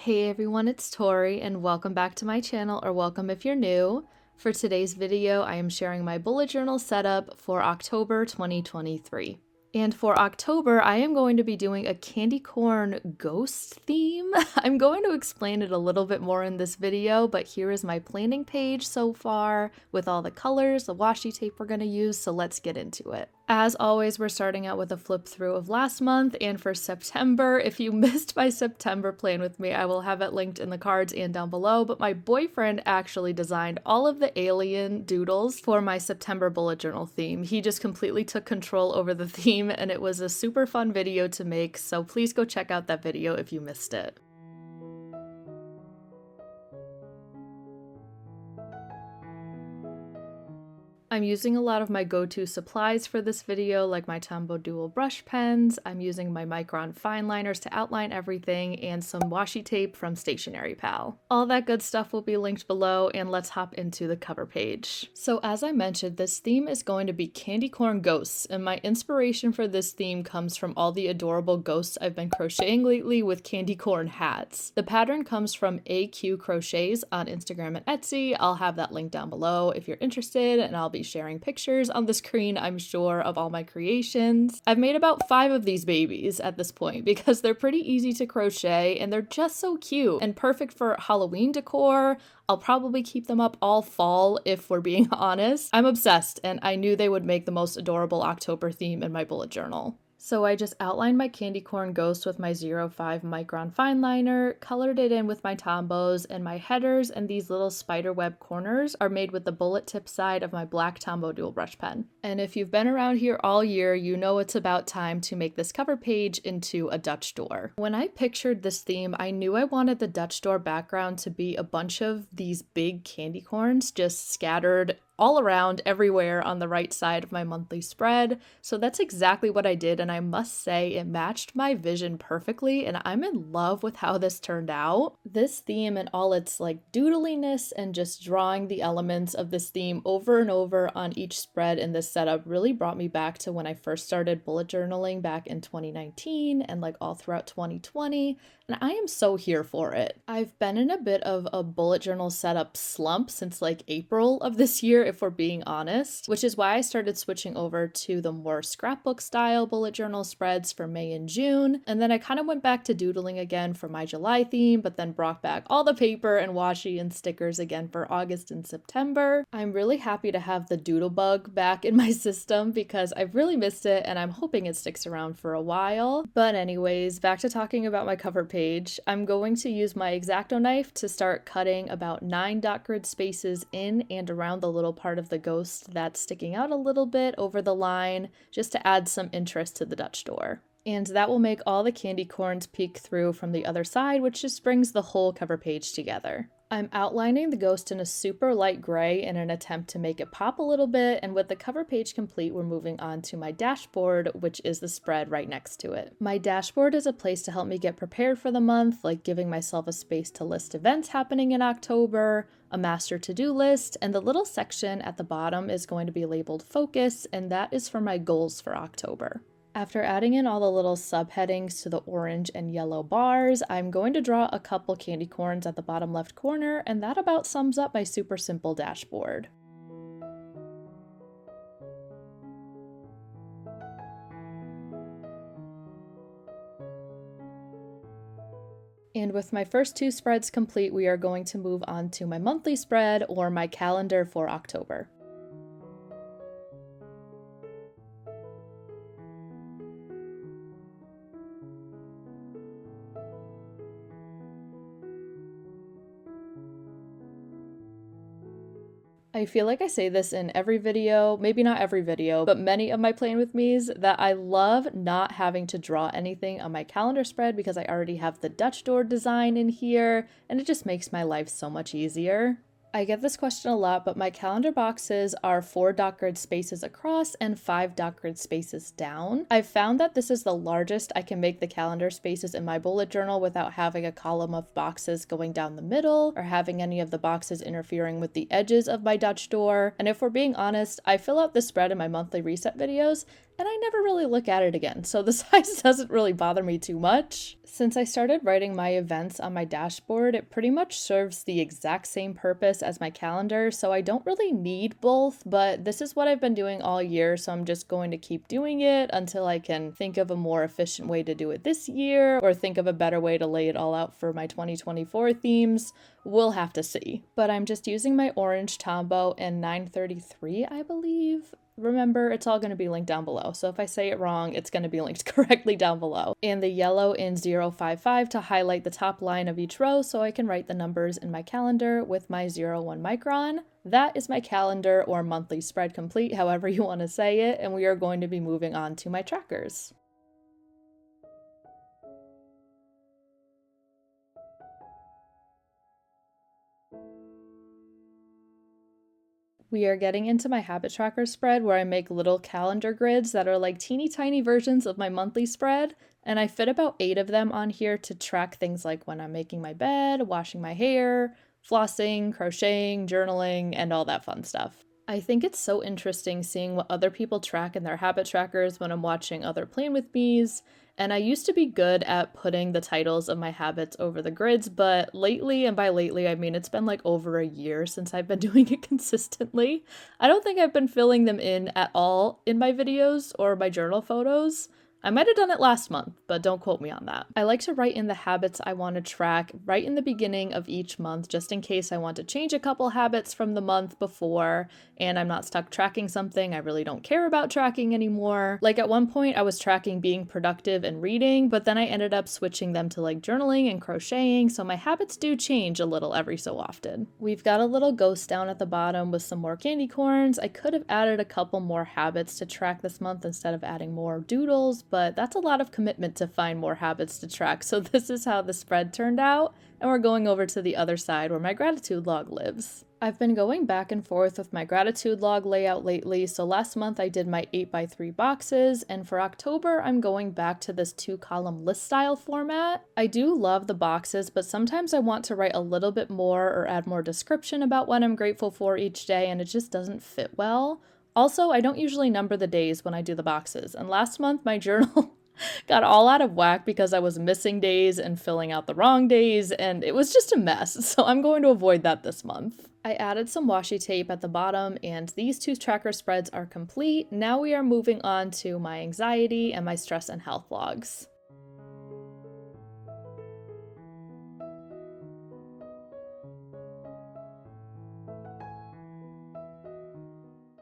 Hey everyone, it's Tori and welcome back to my channel, or welcome if you're new. For today's video, I am sharing my bullet journal setup for October 2023. And for October, I am going to be doing a candy corn ghost theme. I'm going to explain it a little bit more in this video, but here is my planning page so far with all the colors, the washi tape we're going to use, so let's get into it. As always, we're starting out with a flip through of last month, and for September, if you missed my September plan with me, I will have it linked in the cards and down below, but my boyfriend actually designed all of the alien doodles for my September bullet journal theme. He just completely took control over the theme, and it was a super fun video to make, so please go check out that video if you missed it. I'm using a lot of my go-to supplies for this video, like my Tombow dual brush pens. I'm using my Micron fine liners to outline everything, and some washi tape from Stationery Pal. All that good stuff will be linked below, and let's hop into the cover page. So as I mentioned, this theme is going to be candy corn ghosts, and my inspiration for this theme comes from all the adorable ghosts I've been crocheting lately with candy corn hats. The pattern comes from aqcrochets on Instagram and Etsy. I'll have that link down below if you're interested, and I'll be sharing pictures on the screen, I'm sure, of all my creations. I've made about 5 of these babies at this point because they're pretty easy to crochet and they're just so cute and perfect for Halloween decor. I'll probably keep them up all fall if we're being honest. I'm obsessed, and I knew they would make the most adorable October theme in my bullet journal. So I just outlined my candy corn ghost with my 05 micron fine liner, colored it in with my Tombows, and my headers and these little spider web corners are made with the bullet tip side of my black Tombow dual brush pen. And if you've been around here all year, you know it's about time to make this cover page into a Dutch door. When I pictured this theme, I knew I wanted the Dutch door background to be a bunch of these big candy corns just scattered all around everywhere on the right side of my monthly spread. So that's exactly what I did, and I must say it matched my vision perfectly, and I'm in love with how this turned out. This theme and all its like doodliness and just drawing the elements of this theme over and over on each spread in this setup really brought me back to when I first started bullet journaling back in 2019 and like all throughout 2020. And I am so here for it. I've been in a bit of a bullet journal setup slump since like April of this year, if we're being honest, which is why I started switching over to the more scrapbook style bullet journal spreads for May and June. And then I kind of went back to doodling again for my July theme, but then brought back all the paper and washi and stickers again for August and September. I'm really happy to have the doodle bug back in my system because I've really missed it, and I'm hoping it sticks around for a while. But anyways, back to talking about my cover page. I'm going to use my X-Acto knife to start cutting about 9 dot grid spaces in and around the little part of the ghost that's sticking out a little bit over the line, just to add some interest to the Dutch door. And that will make all the candy corns peek through from the other side, which just brings the whole cover page together. I'm outlining the ghost in a super light gray in an attempt to make it pop a little bit, and with the cover page complete, we're moving on to my dashboard, which is the spread right next to it. My dashboard is a place to help me get prepared for the month, like giving myself a space to list events happening in October, a master to-do list, and the little section at the bottom is going to be labeled focus, and that is for my goals for October. After adding in all the little subheadings to the orange and yellow bars, I'm going to draw a couple candy corns at the bottom left corner, and that about sums up my super simple dashboard. And with my first 2 spreads complete, we are going to move on to my monthly spread, or my calendar for October. I feel like I say this in every video, maybe not every video, but many of my Plan With Me's, that I love not having to draw anything on my calendar spread because I already have the Dutch door design in here, and it just makes my life so much easier. I get this question a lot, but my calendar boxes are 4 dot grid spaces across and 5 dot grid spaces down. I've found that this is the largest I can make the calendar spaces in my bullet journal without having a column of boxes going down the middle or having any of the boxes interfering with the edges of my Dutch door. And if we're being honest, I fill out the spread in my monthly reset videos, and I never really look at it again, so the size doesn't really bother me too much. Since I started writing my events on my dashboard, it pretty much serves the exact same purpose as my calendar, so I don't really need both, but this is what I've been doing all year, so I'm just going to keep doing it until I can think of a more efficient way to do it this year, or think of a better way to lay it all out for my 2024 themes. We'll have to see. But I'm just using my orange tombow in 933, I believe. Remember, it's all going to be linked down below, so if I say it wrong, it's going to be linked correctly down below. And the yellow in 055 to highlight the top line of each row so I can write the numbers in my calendar with my 01 micron. That is my calendar or monthly spread complete, however you want to say it, and we are going to be moving on to my trackers. We are getting into my habit tracker spread where I make little calendar grids that are like teeny tiny versions of my monthly spread, and I fit about 8 of them on here to track things like when I'm making my bed, washing my hair, flossing, crocheting, journaling, and all that fun stuff. I think it's so interesting seeing what other people track in their habit trackers when I'm watching other Plan With Me's, and I used to be good at putting the titles of my habits over the grids, but lately, and by lately I mean it's been like over a year since I've been doing it consistently, I don't think I've been filling them in at all in my videos or my journal photos. I might have done it last month, but don't quote me on that. I like to write in the habits I want to track right in the beginning of each month, just in case I want to change a couple habits from the month before, and I'm not stuck tracking something I really don't care about tracking anymore. Like at one point I was tracking being productive and reading, but then I ended up switching them to like journaling and crocheting, so my habits do change a little every so often. We've got a little ghost down at the bottom with some more candy corns. I could have added a couple more habits to track this month instead of adding more doodles, but that's a lot of commitment to find more habits to track, so this is how the spread turned out, and we're going over to the other side where my gratitude log lives. I've been going back and forth with my gratitude log layout lately, so last month I did my 8x3 boxes, and for October I'm going back to this 2-column list style format. I do love the boxes, but sometimes I want to write a little bit more or add more description about what I'm grateful for each day, and it just doesn't fit well. Also, I don't usually number the days when I do the boxes, and last month my journal got all out of whack because I was missing days and filling out the wrong days, and it was just a mess, so I'm going to avoid that this month. I added some washi tape at the bottom, and these 2 tracker spreads are complete. Now we are moving on to my anxiety and my stress and health logs.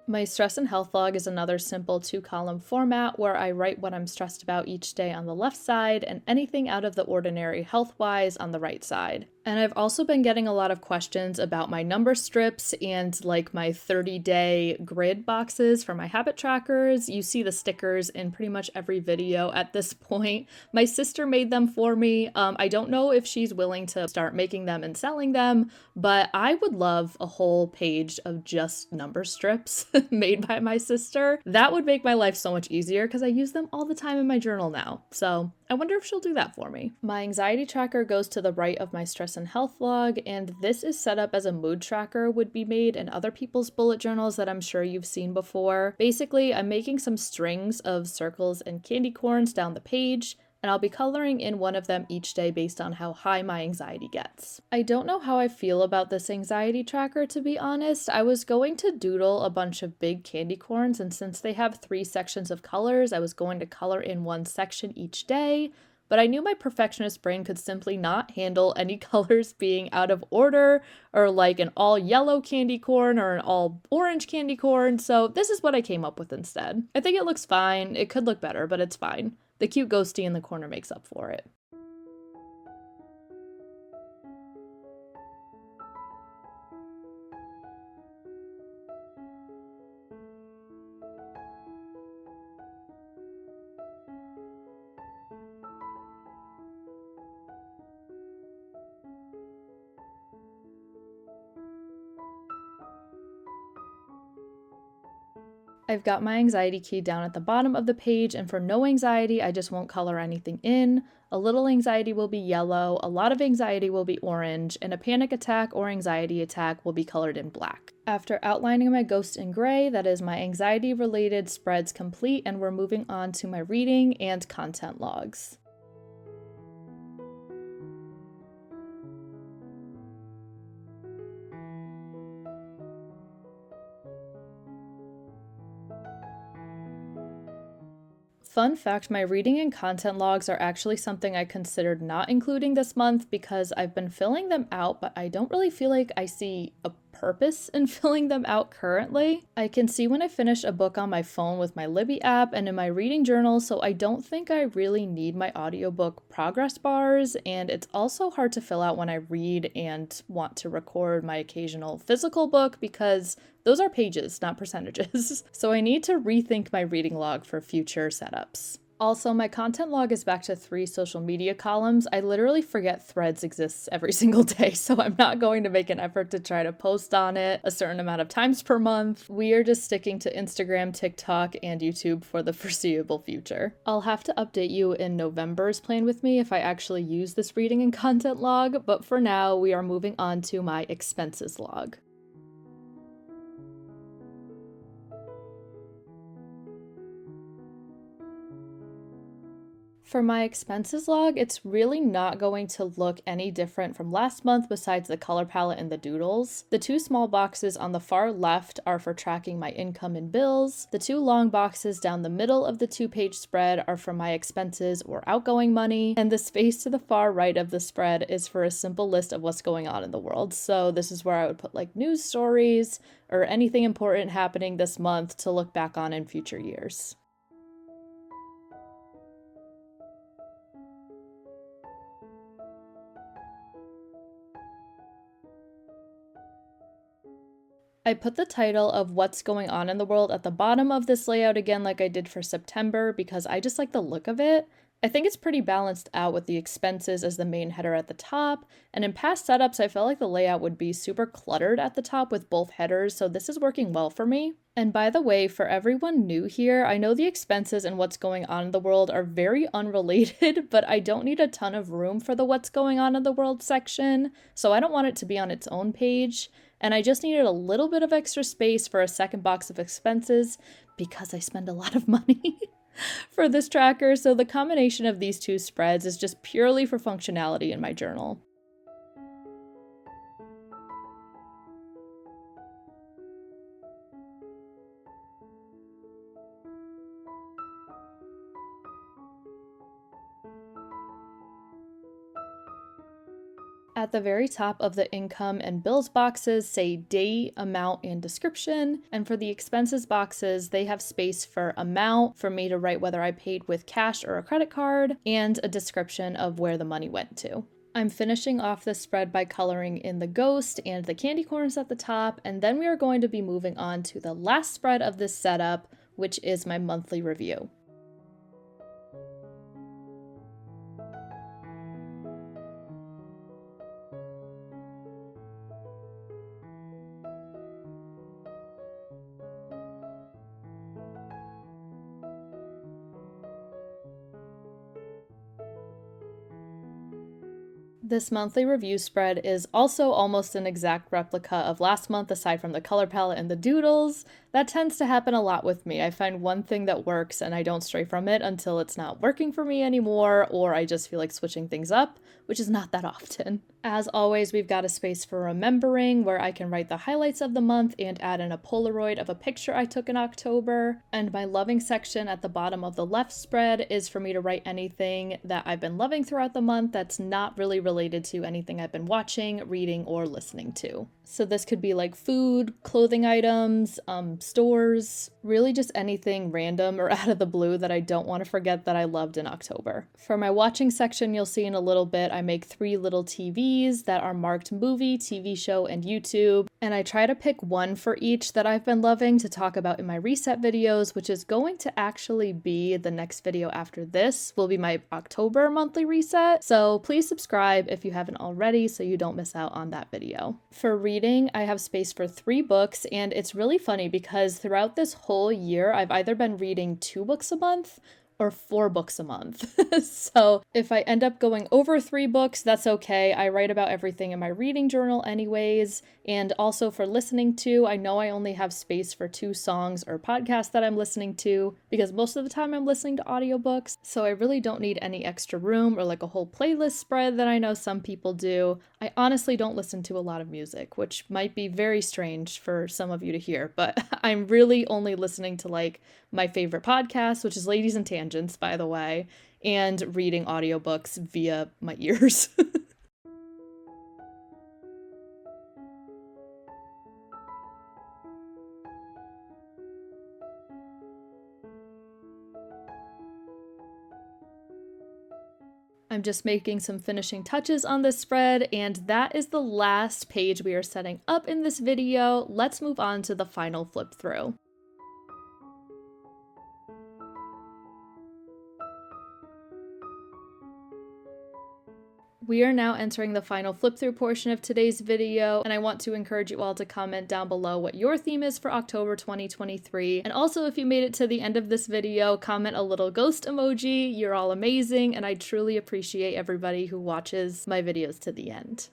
My stress and health log is another simple 2-column format where I write what I'm stressed about each day on the left side and anything out of the ordinary health-wise on the right side. And I've also been getting a lot of questions about my number strips and like my 30-day grid boxes for my habit trackers. You see the stickers in pretty much every video at this point. My sister made them for me. I don't know if she's willing to start making them and selling them, but I would love a whole page of just number strips made by my sister. That would make my life so much easier because I use them all the time in my journal now. So I wonder if she'll do that for me. My anxiety tracker goes to the right of my stress and health log, and this is set up as a mood tracker would be made in other people's bullet journals that I'm sure you've seen before. Basically, I'm making some strings of circles and candy corns down the page, and I'll be coloring in one of them each day based on how high my anxiety gets. I don't know how I feel about this anxiety tracker, to be honest. I was going to doodle a bunch of big candy corns, and since they have 3 sections of colors, I was going to color in one section each day, but I knew my perfectionist brain could simply not handle any colors being out of order, or like an all yellow candy corn or an all orange candy corn, so this is what I came up with instead. I think it looks fine. It could look better, but it's fine. The cute ghosty in the corner makes up for it. I've got my anxiety key down at the bottom of the page, and for no anxiety, I just won't color anything in. A little anxiety will be yellow, a lot of anxiety will be orange, and a panic attack or anxiety attack will be colored in black. After outlining my ghost in gray, that is my anxiety-related spreads complete, and we're moving on to my reading and content logs. Fun fact, my reading and content logs are actually something I considered not including this month because I've been filling them out, but I don't really feel like I see a purpose in filling them out currently. I can see when I finish a book on my phone with my Libby app and in my reading journal, so I don't think I really need my audiobook progress bars, and it's also hard to fill out when I read and want to record my occasional physical book because those are pages, not percentages. So I need to rethink my reading log for future setups. Also, my content log is back to 3 social media columns. I literally forget Threads exists every single day, so I'm not going to make an effort to try to post on it a certain amount of times per month. We are just sticking to Instagram, TikTok, and YouTube for the foreseeable future. I'll have to update you in November's plan with me if I actually use this reading and content log, but for now, we are moving on to my expenses log. For my expenses log, it's really not going to look any different from last month besides the color palette and the doodles. The 2 small boxes on the far left are for tracking my income and bills. The 2 long boxes down the middle of the 2-page spread are for my expenses or outgoing money. And the space to the far right of the spread is for a simple list of what's going on in the world. So this is where I would put like news stories or anything important happening this month to look back on in future years. I put the title of what's going on in the world at the bottom of this layout again like I did for September because I just like the look of it. I think it's pretty balanced out with the expenses as the main header at the top, and in past setups I felt like the layout would be super cluttered at the top with both headers, so this is working well for me. And by the way, for everyone new here, I know the expenses and what's going on in the world are very unrelated, but I don't need a ton of room for the what's going on in the world section, so I don't want it to be on its own page. And I just needed a little bit of extra space for a second box of expenses because I spend a lot of money for this tracker, so the combination of these 2 spreads is just purely for functionality in my journal. At the very top of the income and bills boxes say date, amount, and description, and for the expenses boxes, they have space for amount, for me to write whether I paid with cash or a credit card, and a description of where the money went to. I'm finishing off this spread by coloring in the ghost and the candy corns at the top, and then we are going to be moving on to the last spread of this setup, which is my monthly review. This monthly review spread is also almost an exact replica of last month aside from the color palette and the doodles. That tends to happen a lot with me. I find one thing that works and I don't stray from it until it's not working for me anymore, or I just feel like switching things up, which is not that often. As always, we've got a space for remembering where I can write the highlights of the month and add in a Polaroid of a picture I took in October. And my loving section at the bottom of the left spread is for me to write anything that I've been loving throughout the month that's not really related to anything I've been watching, reading, or listening to. So this could be like food, clothing items, stores, really just anything random or out of the blue that I don't want to forget that I loved in October. For my watching section, you'll see in a little bit, I make 3 little TVs that are marked movie, TV show, and YouTube. And I try to pick one for each that I've been loving to talk about in my reset videos, which is going to actually be the next video after this, will be my October monthly reset. So please subscribe subscribe if you haven't already so you don't miss out on that video. For reading, I have space for 3 books, and it's really funny because throughout this whole year, I've either been reading 2 books a month or 4 books a month. So if I end up going over 3 books, that's okay. I write about everything in my reading journal anyways. And also for listening to, I know I only have space for 2 songs or podcasts that I'm listening to because most of the time I'm listening to audiobooks. So I really don't need any extra room or like a whole playlist spread that I know some people do. I honestly don't listen to a lot of music, which might be very strange for some of you to hear, but I'm really only listening to like my favorite podcast, which is Ladies and Tangents, by the way, and reading audiobooks via my ears. I'm just making some finishing touches on this spread, and that is the last page we are setting up in this video. Let's move on to the final flip through. We are now entering the final flip through portion of today's video, and I want to encourage you all to comment down below what your theme is for October 2023. And also, if you made it to the end of this video, comment a little ghost emoji. You're all amazing, and I truly appreciate everybody who watches my videos to the end.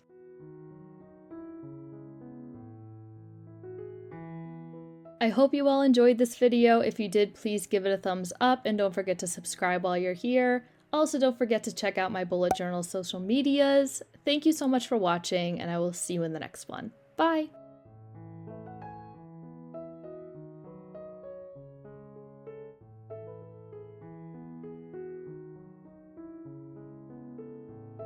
I hope you all enjoyed this video. If you did, please give it a thumbs up, and don't forget to subscribe while you're here. Also, don't forget to check out my bullet journal social medias. Thank you so much for watching, and I will see you in the next one. Bye!